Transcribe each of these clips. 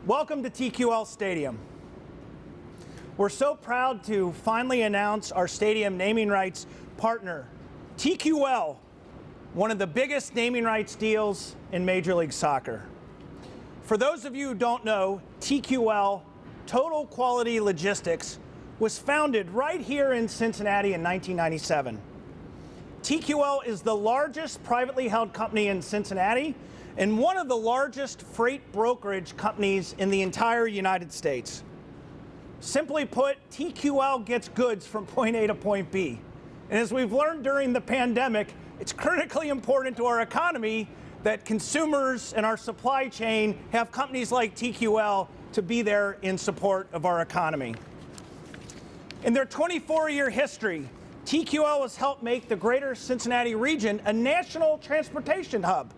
Welcome to TQL Stadium. We're so proud to finally announce our stadium naming rights partner, TQL, one of the biggest naming rights deals in Major League Soccer. For those of you who don't know, TQL, Total Quality Logistics, was founded right here in Cincinnati in 1997. TQL is the largest privately held company in Cincinnati and one of the largest freight brokerage companies in the entire United States. Simply put, TQL gets goods from point A to point B. And as we've learned during the pandemic, it's critically important to our economy that consumers and our supply chain have companies like TQL to be there in support of our economy. In their 24-year history, TQL has helped make the greater Cincinnati region a national transportation hub,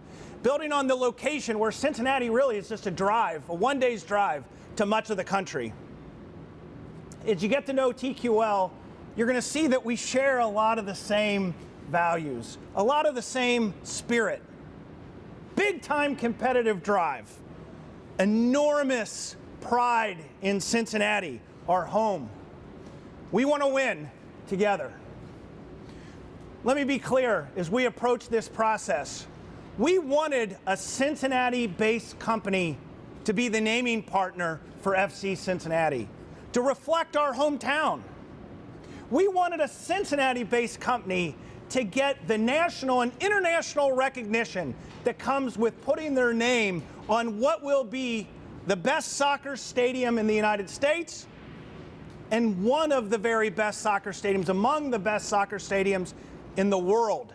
building on the location where Cincinnati really is just a one-day's drive to much of the country. As you get to know TQL, you're going to see that we share a lot of the same values, a lot of the same spirit. Big-time competitive drive, enormous pride in Cincinnati, our home. We want to win together. Let me be clear as we approach this process. We wanted a Cincinnati-based company to be the naming partner for FC Cincinnati, to reflect our hometown. We wanted a Cincinnati-based company to get the national and international recognition that comes with putting their name on what will be the best soccer stadium in the United States and one of the very best soccer stadiums, among the best soccer stadiums in the world.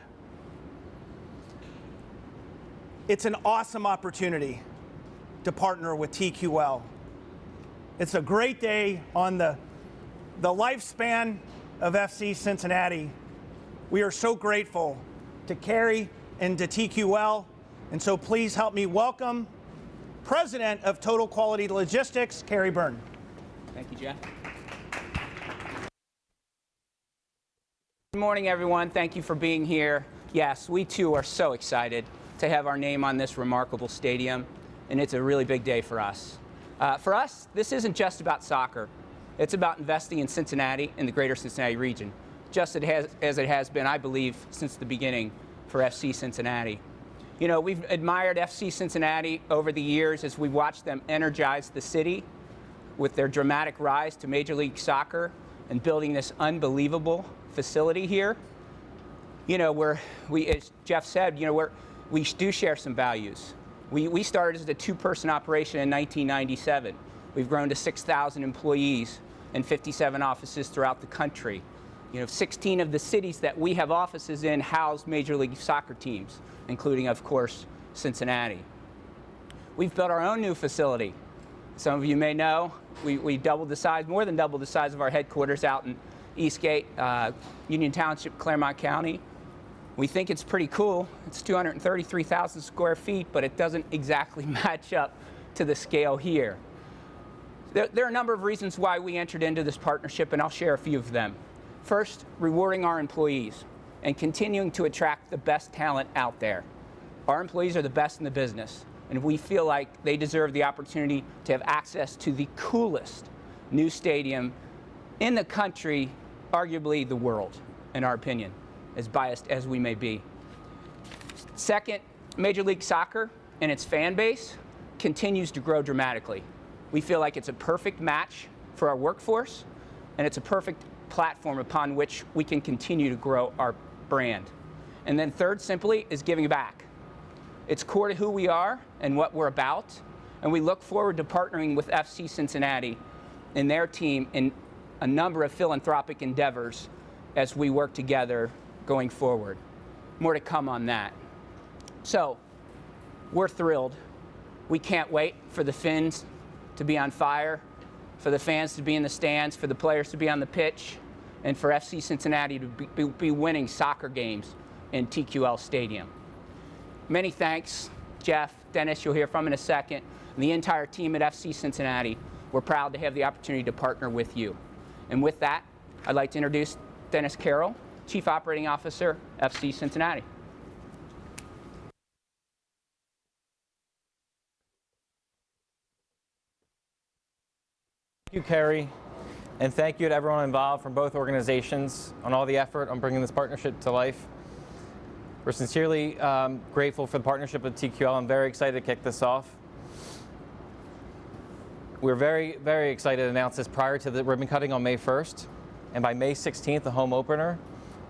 It's an awesome opportunity to partner with TQL. It's a great day on the lifespan of FC Cincinnati. We are so grateful to Kerry and to TQL, and so please help me welcome President of Total Quality Logistics, Kerry Byrne. Thank you, Jeff. Good morning, everyone. Thank you for being here. Yes, we too are so excited to have our name on this remarkable stadium, and it's a really big day for us. For us, this isn't just about soccer. It's about investing in Cincinnati and the greater Cincinnati region, just as it has been, I believe, since the beginning for FC Cincinnati. You know, we've admired FC Cincinnati over the years as we watched them energize the city with their dramatic rise to Major League Soccer and building this unbelievable facility here. You know, as Jeff said, you know, we do share some values. We started as a two-person operation in 1997. We've grown to 6,000 employees and 57 offices throughout the country. You know, 16 of the cities that we have offices in house Major League Soccer teams, including, of course, Cincinnati. We've built our own new facility. Some of you may know we doubled the size, more than doubled the size of our headquarters out in Eastgate, Union Township, Claremont County. We think it's pretty cool. It's 233,000 square feet, but it doesn't exactly match up to the scale here. There are a number of reasons why we entered into this partnership, and I'll share a few of them. First, rewarding our employees and continuing to attract the best talent out there. Our employees are the best in the business, and we feel like they deserve the opportunity to have access to the coolest new stadium in the country, arguably the world, in our opinion, as biased as we may be. Second, Major League Soccer and its fan base continues to grow dramatically. We feel like it's a perfect match for our workforce, and it's a perfect platform upon which we can continue to grow our brand. And then third, simply, is giving back. It's core to who we are and what we're about, and we look forward to partnering with FC Cincinnati and their team in a number of philanthropic endeavors as we work together going forward. More to come on that. So, we're thrilled. We can't wait for the Finns to be on fire, for the fans to be in the stands, for the players to be on the pitch, and for FC Cincinnati to be winning soccer games in TQL Stadium. Many thanks, Jeff, Dennis, you'll hear from in a second, and the entire team at FC Cincinnati. We're proud to have the opportunity to partner with you. And with that, I'd like to introduce Dennis Carroll, Chief Operating Officer, FC Cincinnati. Thank you, Kerry, and thank you to everyone involved from both organizations on all the effort on bringing this partnership to life. We're sincerely grateful for the partnership with TQL. I'm very excited to kick this off. We're very, very excited to announce this prior to the ribbon cutting on May 1st, and by May 16th, the home opener,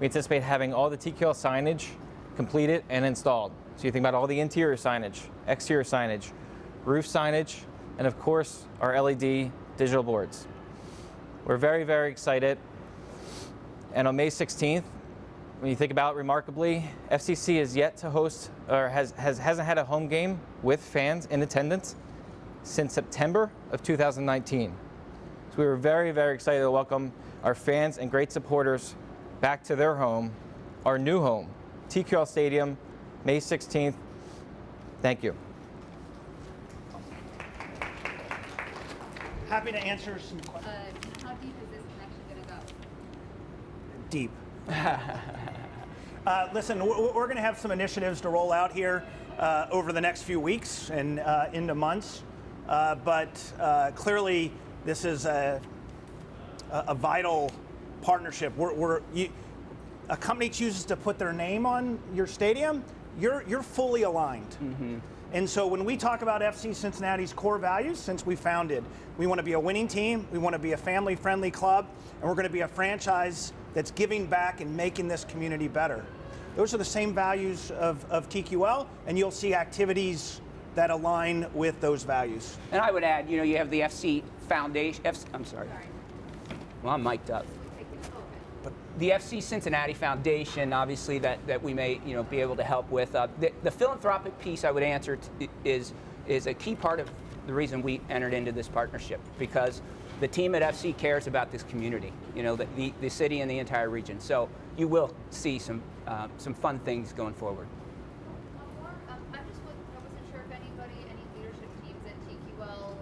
we anticipate having all the TQL signage completed and installed. So you think about all the interior signage, exterior signage, roof signage, and of course, our LED digital boards. We're very, very excited. And on May 16th, when you think about it remarkably, FCC is yet to host, or hasn't had a home game with fans in attendance since September of 2019. So we were very, very excited to welcome our fans and great supporters back to their home, our new home, TQL Stadium, May 16th. Thank you. Happy to answer some questions. How deep is this connection going to go? Deep. Listen, we're going to have some initiatives to roll out here over the next few weeks and into months. But clearly, this is a vital partnership. A company chooses to put their name on your stadium, you're fully aligned. Mm-hmm. And so when we talk about FC Cincinnati's core values since we founded, we want to be a winning team, we want to be a family-friendly club, and we're going to be a franchise that's giving back and making this community better. Those are the same values of TQL, and you'll see activities that align with those values. And I would add, you have the FC Foundation. I'm sorry. Well, I'm mic'd up. But the FC Cincinnati Foundation, obviously, that we may be able to help with. The philanthropic piece, I would answer, is a key part of the reason we entered into this partnership, because the team at FC cares about this community, the city and the entire region. So you will see some fun things going forward. I wasn't sure if any leadership teams at TQL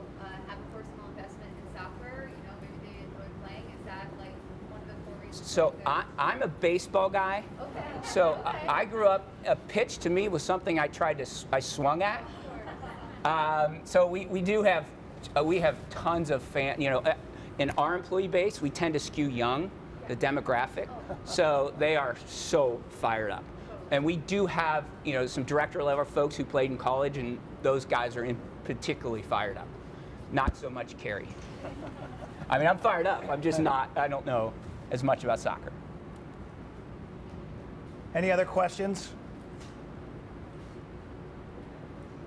have a personal investment in soccer. Maybe they enjoy playing. Is that like one of the core reasons? So I'm a baseball guy. Okay. So Okay. I grew up. A pitch to me was something I swung at. So we do have we have tons of fans. In our employee base, we tend to skew young, the demographic. So they are so fired up. And we do have, some director level folks who played in college, and those guys are particularly fired up. Not so much Kerry. I mean, I'm fired up. I'm just not. I don't know as much about soccer. Any other questions?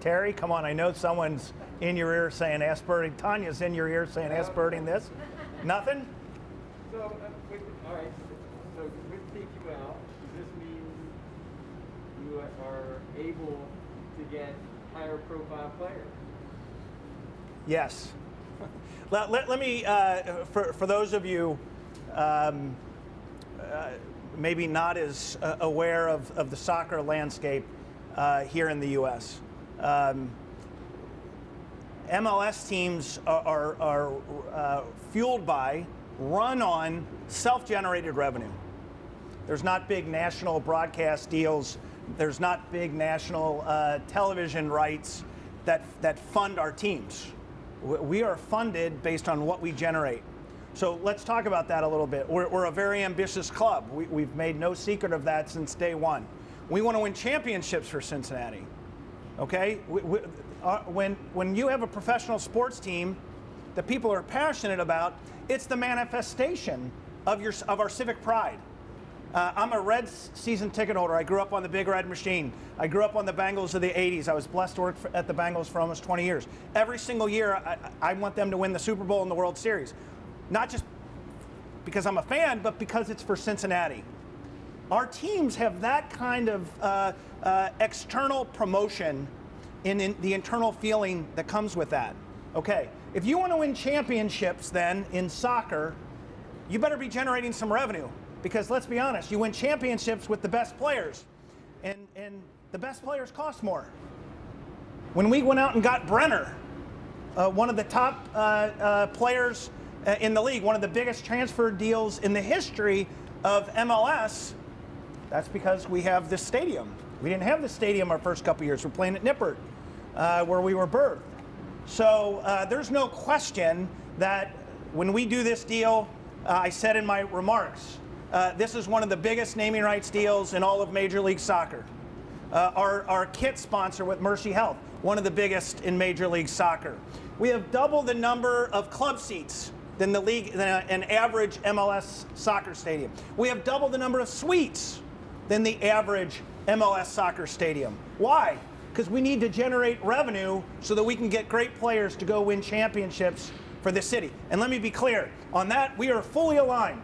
Terry, come on, I know someone's in your ear saying, ask Berding. Tanya's in your ear saying, ask Berding this. Nothing? So, all right, so with TQL, does this mean you are able to get higher profile players? Yes. Let me, for those of you maybe not as aware of the soccer landscape here in the U.S., MLS teams are fueled by, run on self-generated revenue. There's not big national broadcast deals. There's not big national television rights that fund our teams. We are funded based on what we generate. So let's talk about that a little bit. We're a very ambitious club. We've made no secret of that since day one. We want to win championships for Cincinnati. Okay? When you have a professional sports team that people are passionate about, it's the manifestation of our civic pride. I'm a Reds season ticket holder. I grew up on the Big Red Machine. I grew up on the Bengals of the 80s. I was blessed to work at the Bengals for almost 20 years. Every single year, I want them to win the Super Bowl and the World Series. Not just because I'm a fan, but because it's for Cincinnati. Our teams have that kind of external promotion in the internal feeling that comes with that. Okay, if you want to win championships then in soccer, you better be generating some revenue. Because let's be honest, you win championships with the best players, and the best players cost more. When we went out and got Byrne, one of the top players in the league, one of the biggest transfer deals in the history of MLS, that's because we have this stadium. We didn't have this stadium our first couple years. We're playing at Nippert, where we were birthed. So there's no question that when we do this deal, I said in my remarks, this is one of the biggest naming rights deals in all of Major League Soccer. Our kit sponsor with Mercy Health, one of the biggest in Major League Soccer. We have double the number of club seats than an average MLS soccer stadium. We have double the number of suites than the average MLS soccer stadium. Why? Because we need to generate revenue so that we can get great players to go win championships for the city. And let me be clear, on that we are fully aligned.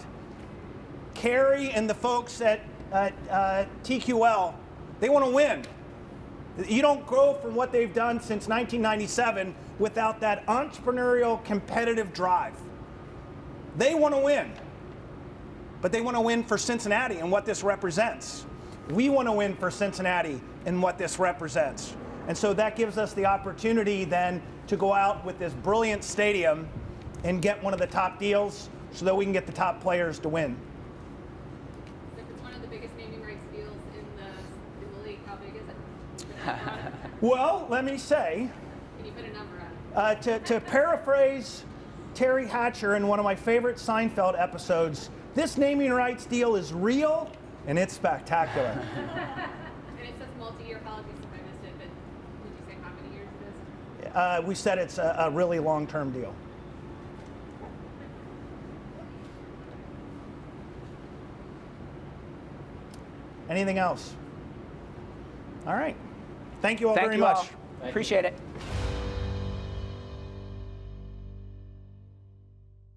Kerry and the folks at TQL, they want to win. You don't grow from what they've done since 1997 without that entrepreneurial competitive drive. They want to win, but they want to win for Cincinnati and what this represents. We want to win for Cincinnati and what this represents. And so that gives us the opportunity then to go out with this brilliant stadium and get one of the top deals so that we can get the top players to win. If it's one of the biggest naming rights deals in the league, how big is it? Well, let me say, Can you put a number on it? to paraphrase Terry Hatcher in one of my favorite Seinfeld episodes, this naming rights deal is real and it's spectacular. And it says multi-year. Apologies if I missed it, but did you say how many years it is? We said it's a really long-term deal. Anything else? All right. Thank you all Thank very you much. all. Appreciate it.